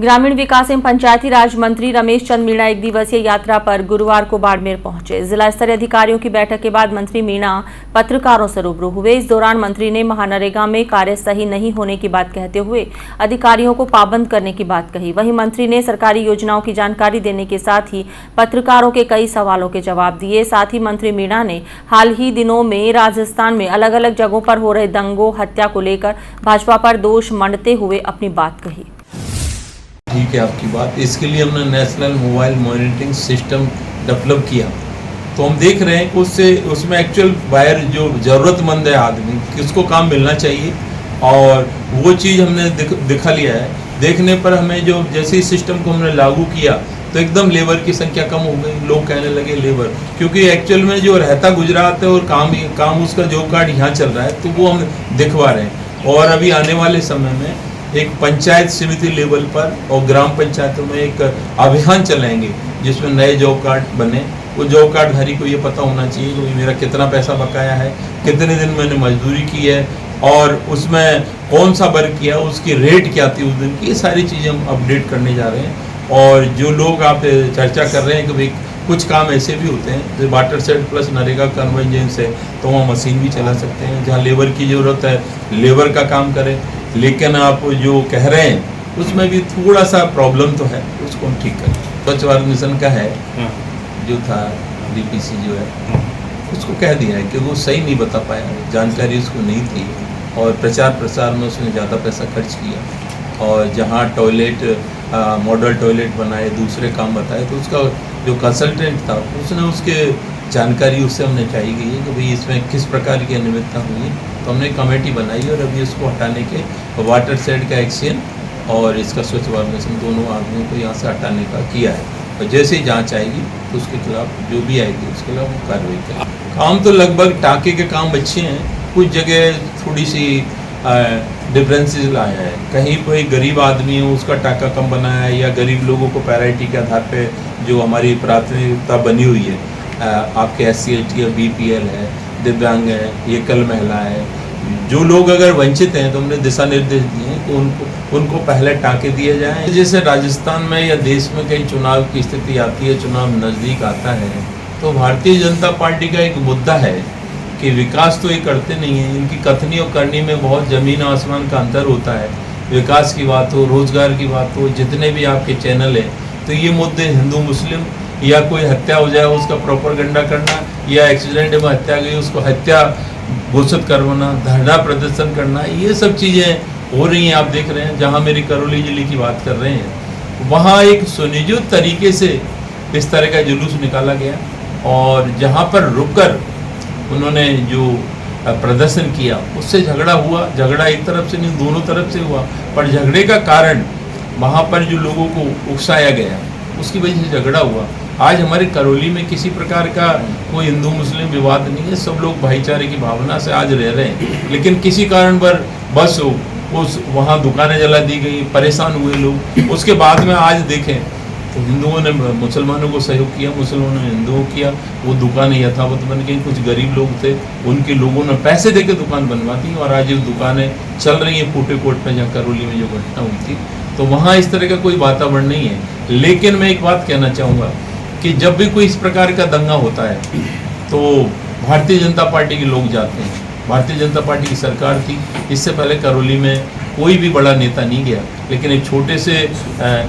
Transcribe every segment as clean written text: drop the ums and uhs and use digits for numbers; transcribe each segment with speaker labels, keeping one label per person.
Speaker 1: ग्रामीण विकास एवं पंचायती राज मंत्री रमेश चंद मीणा एक दिवसीय यात्रा पर गुरुवार को बाड़मेर पहुंचे। जिला स्तरीय अधिकारियों की बैठक के बाद मंत्री मीणा पत्रकारों से रूबरू हुए। इस दौरान मंत्री ने महानरेगा में कार्य सही नहीं होने की बात कहते हुए अधिकारियों को पाबंद करने की बात कही। वहीं मंत्री ने सरकारी योजनाओं की जानकारी देने के साथ ही पत्रकारों के कई सवालों के जवाब दिए। साथ ही मंत्री मीणा ने हाल ही दिनों में राजस्थान में अलग अलग जगहों पर हो रहे दंगों, हत्या को लेकर भाजपा पर दोष मंडते हुए अपनी बात कही।
Speaker 2: ठीक है आपकी बात। इसके लिए हमने national mobile monitoring system develop किया, तो हम देख रहे हैं कि उसमें एक्चुअल बायर जो ज़रूरतमंद है आदमी किसको काम मिलना चाहिए, और वो चीज़ हमने दिखा लिया है। देखने पर हमें जो जैसे ही सिस्टम को हमने लागू किया तो एकदम लेबर की संख्या कम हो गई। लोग कहने लगे लेबर, क्योंकि एक्चुअल में जो रहता गुजरात है और काम उसका जॉब कार्ड यहाँ चल रहा है, तो वो हम दिखवा रहे हैं। और अभी आने वाले समय में एक पंचायत समिति लेवल पर और ग्राम पंचायतों में एक अभियान चलाएंगे जिसमें नए जॉब कार्ड बने। वो जॉब कार्ड धारी को ये पता होना चाहिए कि मेरा कितना पैसा बकाया है, कितने दिन मैंने मजदूरी की है और उसमें कौन सा वर्क किया, उसकी रेट क्या थी उस दिन की। ये सारी चीज़ें हम अपडेट करने जा रहे हैं। और जो लोग आप चर्चा कर रहे हैं कि भाई कुछ काम ऐसे भी होते हैं जैसे water set plus NREGA convergence है, तो वहाँ मशीन भी चला सकते हैं। जहाँ लेबर की ज़रूरत है लेबर का काम करें, लेकिन आप जो कह रहे हैं उसमें भी थोड़ा सा प्रॉब्लम तो है, उसको हम ठीक करें। स्वच्छ भारत मिशन का है जो था डीपीसी जो है उसको कह दिया है कि वो सही नहीं बता पाया, जानकारी उसको नहीं थी और प्रचार प्रसार में उसने ज़्यादा पैसा खर्च किया। और जहाँ टॉयलेट मॉडल टॉयलेट बनाए, दूसरे काम बताए, तो उसका जो कंसल्टेंट था उसने उसके जानकारी उससे हमने चाहिए गई है कि भाई इसमें किस प्रकार की अनियमितता हुई। तो हमने कमेटी बनाई और अभी इसको हटाने के वाटर सेट का एक्शन और इसका स्वच्छ भारत मिशन दोनों आदमियों को यहाँ से हटाने का किया है। और जैसे ही जांच आएगी तो उसके खिलाफ जो भी आएगी उसके खिलाफ वो कार्रवाई करेंगे। काम तो लगभग टाँके के काम अच्छे हैं, कुछ जगह थोड़ी सी डिफरेंसेस लाया है। कहीं कोई गरीब आदमी है उसका टाका कम बनाया है, या गरीब लोगों को पैराइटी के आधार पे जो हमारी प्राथमिकता बनी हुई है, आपके SC/ST है, BPL है, दिव्यांग है, एकल महिला है, जो लोग अगर वंचित हैं तो हमने दिशा निर्देश दिए हैं कि उनको पहले टाँके दिए जाएं। जैसे राजस्थान में या देश में कहीं चुनाव की स्थिति आती है, चुनाव नज़दीक आता है, तो भारतीय जनता पार्टी का एक मुद्दा है कि विकास तो ये करते नहीं हैं, इनकी कथनी और करनी में बहुत ज़मीन आसमान का अंतर होता है। विकास की बात हो, रोजगार की बात हो, जितने भी आपके चैनल हैं, तो ये मुद्दे हिंदू मुस्लिम या कोई हत्या हो जाए उसका प्रोपेगेंडा करना, या एक्सीडेंट में हत्या गई उसको हत्या घोषित करवाना, धरना प्रदर्शन करना, ये सब चीज़ें हो रही हैं। आप देख रहे हैं जहाँ मेरी करौली जिले की बात कर रहे हैं, वहाँ एक सुनियोजित तरीके से इस तरह का जुलूस निकाला गया और जहाँ पर रुककर उन्होंने जो प्रदर्शन किया उससे झगड़ा हुआ। झगड़ा एक तरफ से नहीं, दोनों तरफ से हुआ, पर झगड़े का कारण वहाँ पर जो लोगों को उकसाया गया उसकी वजह से झगड़ा हुआ। आज हमारे करौली में किसी प्रकार का कोई हिंदू मुस्लिम विवाद नहीं है, सब लोग भाईचारे की भावना से आज रह रहे हैं। लेकिन किसी कारण पर बस उस वहाँ दुकानें जला दी गई, परेशान हुए लोग। उसके बाद में आज देखें तो हिंदुओं ने मुसलमानों को सहयोग किया, मुसलमानों ने हिंदुओं किया, वो दुकानें यथावत बन गई। कुछ गरीब लोग थे उनके लोगों ने पैसे दे के दुकान बनवा दी और आज ये दुकानें चल रही हैं फूटे कोट में। जहाँ करौली में जो घटना हुई थी तो वहाँ इस तरह का कोई वातावरण नहीं है। लेकिन मैं एक बात कहना चाहूँगा कि जब भी कोई इस प्रकार का दंगा होता है तो भारतीय जनता पार्टी के लोग जाते हैं। भारतीय जनता पार्टी की सरकार थी, इससे पहले करौली में कोई भी बड़ा नेता नहीं गया, लेकिन एक छोटे से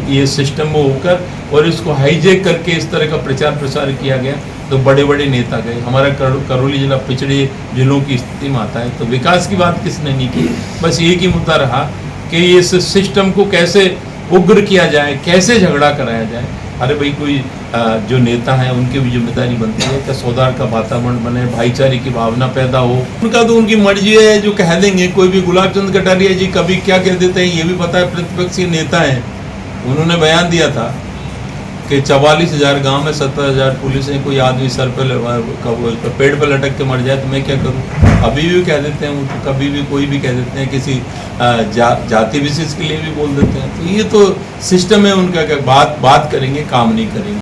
Speaker 2: ये सिस्टम में होकर और इसको हाईजैक करके इस तरह का प्रचार प्रसार किया गया तो बड़े बड़े नेता गए। हमारा करौली जिला पिछड़े जिलों की स्थिति में आता है, तो विकास की बात किसने नहीं की। बस एक ही मुद्दा रहा कि इस सिस्टम को कैसे उग्र किया जाए, कैसे झगड़ा कराया जाए। अरे भाई कोई जो नेता हैं उनकी भी जिम्मेदारी बनती है कि सौदार का वातावरण बने, भाईचारे की भावना पैदा हो। उनका तो उनकी मर्जी है, जो कह देंगे। कोई भी गुलाब चंद कटारिया जी कभी क्या कह देते हैं ये भी पता है, प्रतिपक्षी नेता हैं। उन्होंने बयान दिया था कि 44,000 गाँव में 70,000 पुलिस है, कोई आदमी सर पर पेड़ पर लटक के मर जाए तो मैं क्या करूँ। अभी भी कह देते हैं, तो कभी भी कोई भी कह देते हैं, किसी जाति विशेष के लिए भी बोल देते हैं। तो ये तो सिस्टम है उनका, बात करेंगे काम नहीं करेंगे।